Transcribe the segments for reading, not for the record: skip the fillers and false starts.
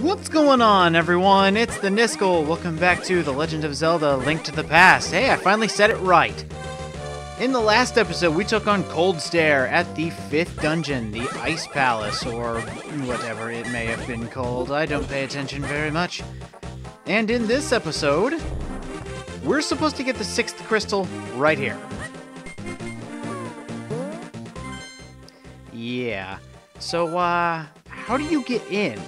What's going on, everyone? It's the Niskel. Welcome back to The Legend of Zelda: Link to the Past. Hey, I finally said it right. In the last episode, we took on Cold Stare at the 5th dungeon, the Ice Palace, or whatever it may have been called. I don't pay attention very much. And in this episode, we're supposed to get the 6th crystal right here. Yeah. So, how do you get in?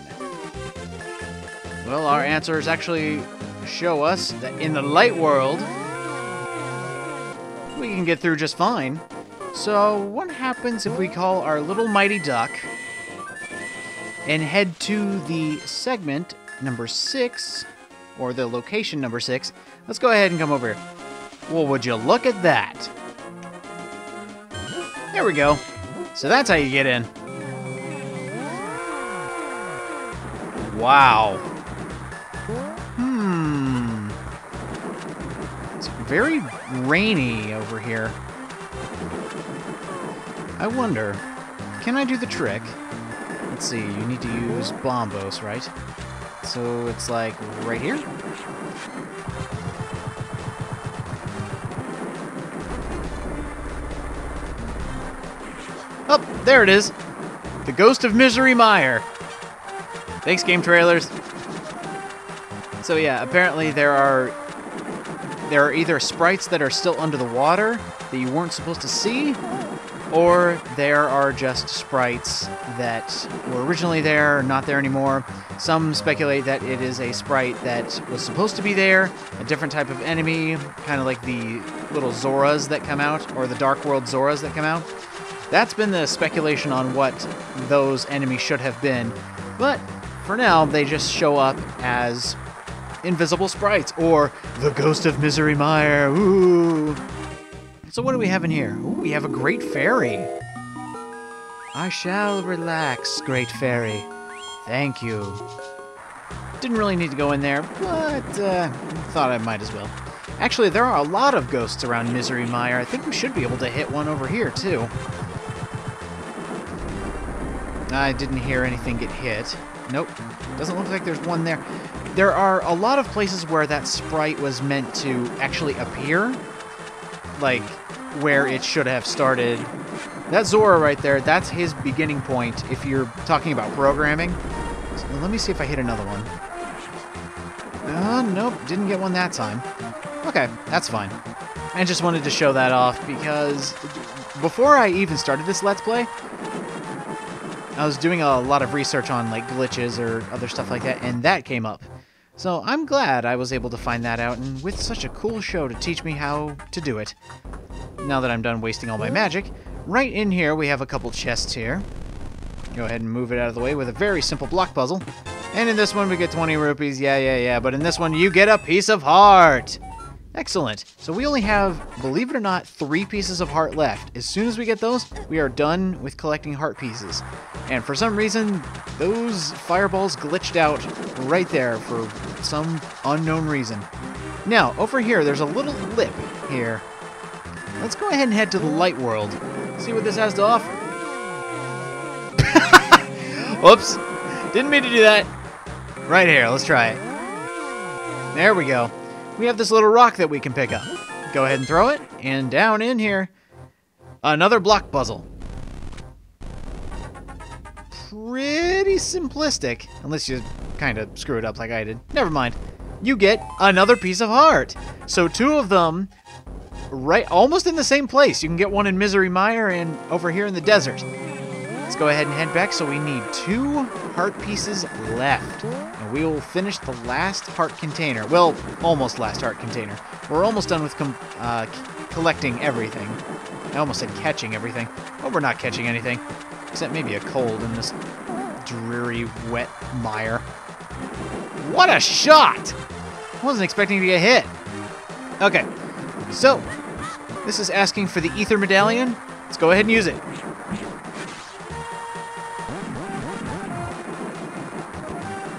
Well, our answers actually show us that in the light world, we can get through just fine. So, what happens if we call our little mighty duck and head to the segment number 6, or the location number 6? Let's go ahead and come over here. Well, would you look at that? There we go. So that's how you get in. Wow. It's very rainy over here. I wonder, can I do the trick? Let's see, you need to use Bombos, right? So it's like right here? Oh, there it is. The Ghost of Misery Mire. Thanks, game trailers. So yeah, apparently there are either sprites that are still under the water that you weren't supposed to see, or there are just sprites that were originally there, not there anymore. Some speculate that it is a sprite that was supposed to be there, a different type of enemy, kind of like the little Zoras that come out, or the Dark World Zoras that come out. That's been the speculation on what those enemies should have been, but for now, they just show up as invisible sprites, or the Ghost of Misery Mire. Ooh. So what do we have in here? Ooh, we have a Great Fairy. I shall relax, Great Fairy. Thank you. Didn't really need to go in there, but thought I might as well. Actually, there are a lot of ghosts around Misery Mire. I think we should be able to hit one over here, too. I didn't hear anything get hit. Nope. Doesn't look like there's one there. There are a lot of places where that sprite was meant to actually appear. Like, where it should have started. That Zora right there, that's his beginning point if you're talking about programming. So let me see if I hit another one. Nope. Didn't get one that time. Okay, that's fine. I just wanted to show that off because before I even started this Let's Play, I was doing a lot of research on like glitches or other stuff like that, and that came up. So I'm glad I was able to find that out, and with such a cool show to teach me how to do it. Now that I'm done wasting all my magic, right in here we have a couple chests here. Go ahead and move it out of the way with a very simple block puzzle. And in this one we get 20 rupees, yeah, but in this one you get a piece of heart! Excellent. So we only have, believe it or not, 3 pieces of heart left. As soon as we get those, we are done with collecting heart pieces. And for some reason, those fireballs glitched out right there for some unknown reason. Now, over here, there's a little lip here. Let's go ahead and head to the light world. See what this has to offer. Whoops. Didn't mean to do that. Right here, let's try it. There we go. We have this little rock that we can pick up. Go ahead and throw it, and down in here, another block puzzle. Pretty simplistic, unless you kind of screw it up like I did. Never mind. You get another piece of heart. So 2 of them, right, almost in the same place. You can get one in Misery Mire and over here in the desert. Let's go ahead and head back. So we need 2 heart pieces left. And we will finish the last heart container. Well, almost last heart container. We're almost done with collecting everything. I almost said catching everything. But we're not catching anything. Except maybe a cold in this dreary, wet mire. What a shot! I wasn't expecting to get hit. Okay, so this is asking for the Ether Medallion. Let's go ahead and use it.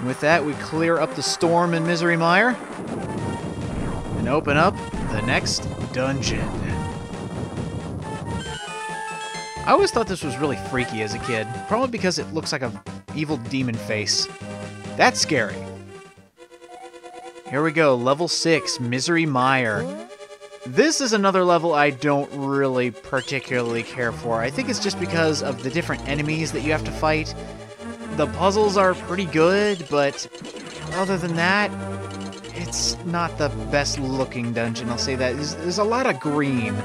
With that, we clear up the storm in Misery Mire and open up the next dungeon. I always thought this was really freaky as a kid, probably because it looks like an evil demon face. That's scary. Here we go, level 6, Misery Mire. This is another level I don't really particularly care for. I think it's just because of the different enemies that you have to fight. The puzzles are pretty good, but other than that, it's not the best looking dungeon, I'll say that. There's a lot of green.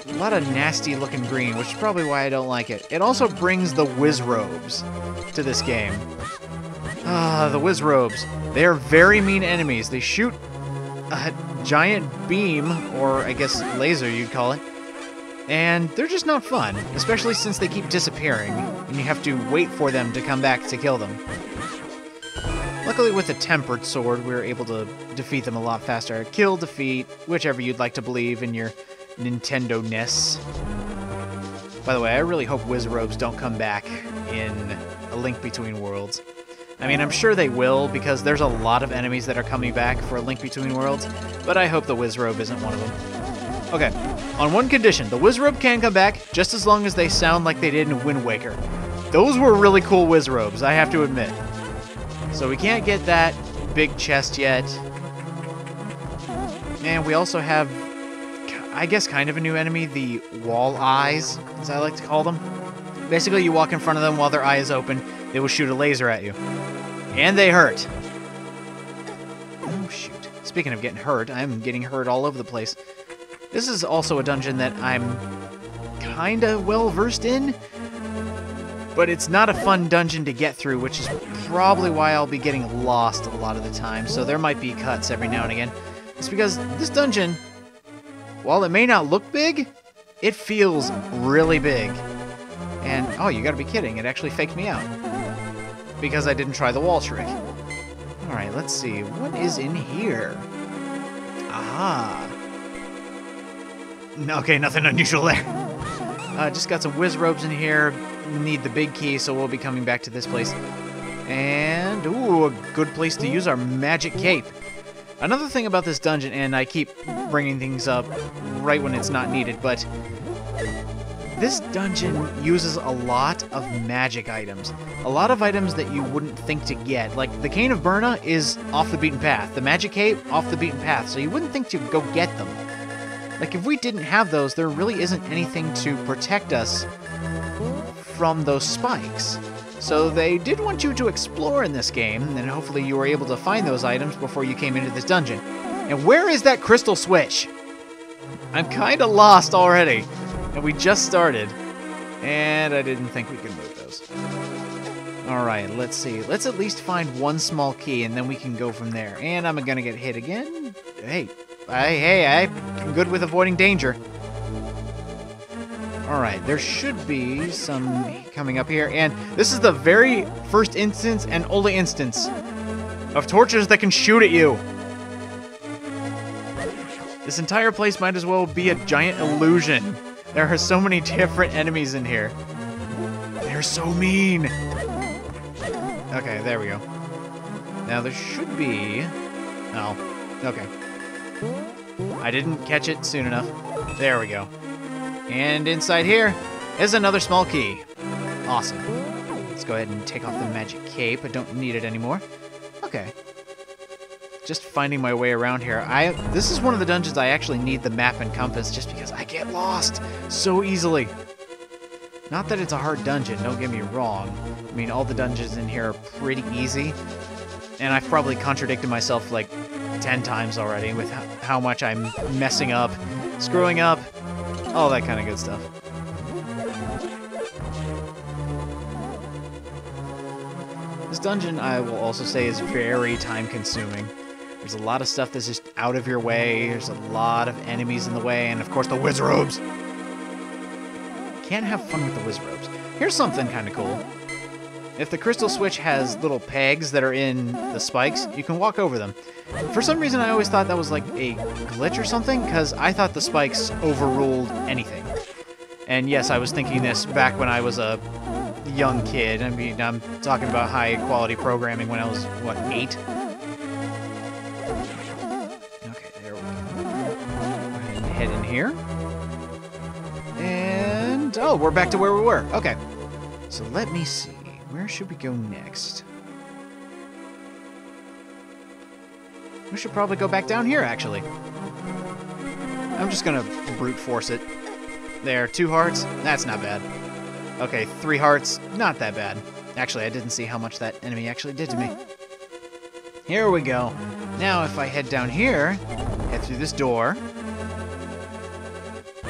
A lot of nasty looking green, which is probably why I don't like it. It also brings the Wizrobes to this game. Ah, the Wizrobes. They are very mean enemies. They shoot a giant beam, or I guess laser you'd call it, and they're just not fun, especially since they keep disappearing, and you have to wait for them to come back to kill them. Luckily with the Tempered Sword, we were able to defeat them a lot faster. Kill, defeat, whichever you'd like to believe in your Nintendo-ness. By the way, I really hope Wizrobes don't come back in A Link Between Worlds. I mean, I'm sure they will, because there's a lot of enemies that are coming back for A Link Between Worlds, but I hope the Wizrobe isn't one of them. Okay, on one condition, the Wizrobe can come back, just as long as they sound like they did in Wind Waker. Those were really cool Wizrobes, I have to admit. So we can't get that big chest yet. And we also have, I guess, kind of a new enemy, the Wall Eyes, as I like to call them. Basically, you walk in front of them while their eye is open, they will shoot a laser at you. And they hurt. Oh, shoot. Speaking of getting hurt, I'm getting hurt all over the place. This is also a dungeon that I'm kinda well-versed in, but it's not a fun dungeon to get through, which is probably why I'll be getting lost a lot of the time, so there might be cuts every now and again. It's because this dungeon, while it may not look big, it feels really big. And, oh, you gotta be kidding, it actually faked me out. Because I didn't try the wall trick. Alright, let's see. What is in here? Aha. Okay, nothing unusual there. Just got some Wizrobes in here. Need the big key, so we'll be coming back to this place. And, ooh, a good place to use our magic cape. Another thing about this dungeon, and I keep bringing things up right when it's not needed, but this dungeon uses a lot of magic items. A lot of items that you wouldn't think to get. Like, the Cane of Burna is off the beaten path. The Magic Cape, off the beaten path. So you wouldn't think to go get them. Like, if we didn't have those, there really isn't anything to protect us from those spikes. So they did want you to explore in this game, and hopefully you were able to find those items before you came into this dungeon. And where is that crystal switch? I'm kinda lost already. And we just started, and I didn't think we could move those. Alright, let's see. Let's at least find one small key, and then we can go from there. And I'm gonna get hit again. Hey, I'm good with avoiding danger. Alright, there should be some coming up here, and this is the very first instance and only instance of torches that can shoot at you. This entire place might as well be a giant illusion. There are so many different enemies in here. They're so mean. Okay, there we go. Now there should be... Oh, okay. I didn't catch it soon enough. There we go. And inside here is another small key. Awesome. Let's go ahead and take off the magic cape. I don't need it anymore. Okay. Just finding my way around here. This is one of the dungeons I actually need the map and compass just because I get lost so easily. Not that it's a hard dungeon, don't get me wrong. I mean, all the dungeons in here are pretty easy. And I've probably contradicted myself like 10 times already with how much I'm messing up, screwing up, all that kind of good stuff. This dungeon, I will also say, is very time-consuming. There's a lot of stuff that's just out of your way. There's a lot of enemies in the way, and of course the Wizrobes. Can't have fun with the Wizrobes. Here's something kind of cool. If the crystal switch has little pegs that are in the spikes, you can walk over them. For some reason, I always thought that was like a glitch or something, because I thought the spikes overruled anything. And yes, I was thinking this back when I was a young kid. I mean, I'm talking about high-quality programming when I was, what, 8? Okay, there we go. Go ahead and head in here. And, oh, we're back to where we were. Okay. So let me see. Where should we go next? We should probably go back down here, actually. I'm just gonna brute force it. There, 2 hearts. That's not bad. Okay, 3 hearts. Not that bad. Actually, I didn't see how much that enemy actually did to me. Here we go. Now, if I head down here, head through this door.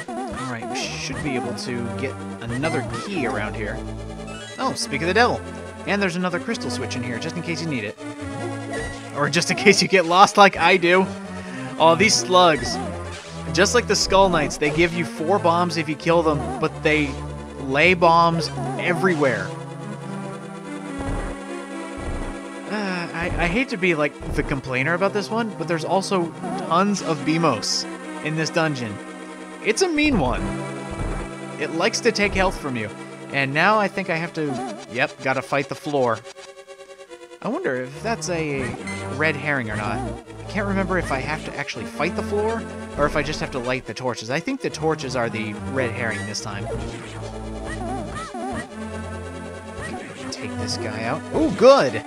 Alright, we should be able to get another key around here. Oh, speak of the devil. And there's another crystal switch in here, just in case you need it. Or just in case you get lost like I do. Oh, these slugs. Just like the Skull Knights, they give you 4 bombs if you kill them, but they lay bombs everywhere. I hate to be like the complainer about this one, but there's also tons of Beamos in this dungeon. It's a mean one. It likes to take health from you. And now I think I have to, yep, gotta fight the floor. I wonder if that's a red herring or not. I can't remember if I have to actually fight the floor or if I just have to light the torches. I think the torches are the red herring this time. Take this guy out. Oh, good!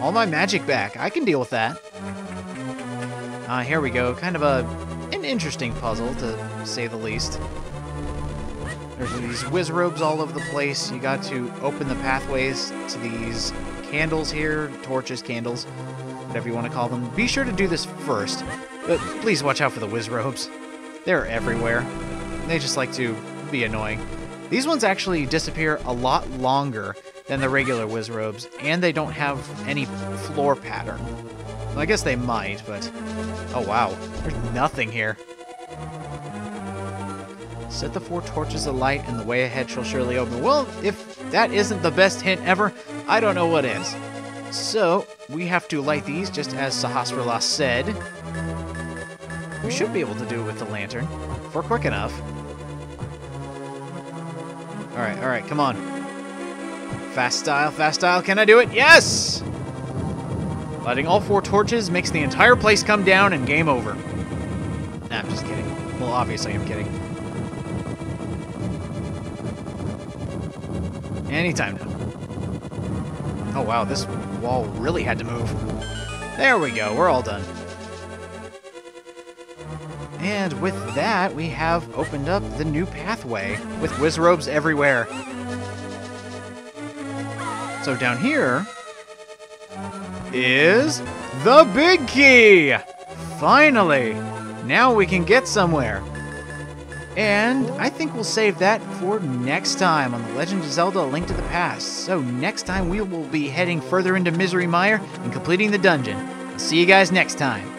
All my magic back. I can deal with that. Here we go. Kind of an interesting puzzle, to say the least. There's these whiz robes all over the place. You got to open the pathways to these candles here. Torches, candles, whatever you want to call them. Be sure to do this first. But please watch out for the whiz robes. They're everywhere. They just like to be annoying. These ones actually disappear a lot longer than the regular whiz robes, and they don't have any floor pattern. Well, I guess they might, but... Oh, wow. There's nothing here. Set the 4 torches alight, and the way ahead shall surely open. Well, if that isn't the best hint ever, I don't know what is. So, we have to light these, just as Sahasrarla said. We should be able to do it with the lantern, if we're quick enough. Alright, come on. Fast style, can I do it? Yes! Lighting all 4 torches makes the entire place come down and game over. Nah, I'm just kidding. Well, obviously I'm kidding. Anytime now. Oh wow, this wall really had to move. There we go, we're all done. And with that, we have opened up the new pathway with whiz robes everywhere. So down here is the big key! Finally! Now we can get somewhere. And I think we'll save that for next time on The Legend of Zelda: A Link to the Past. So next time we will be heading further into Misery Mire and completing the dungeon. I'll see you guys next time.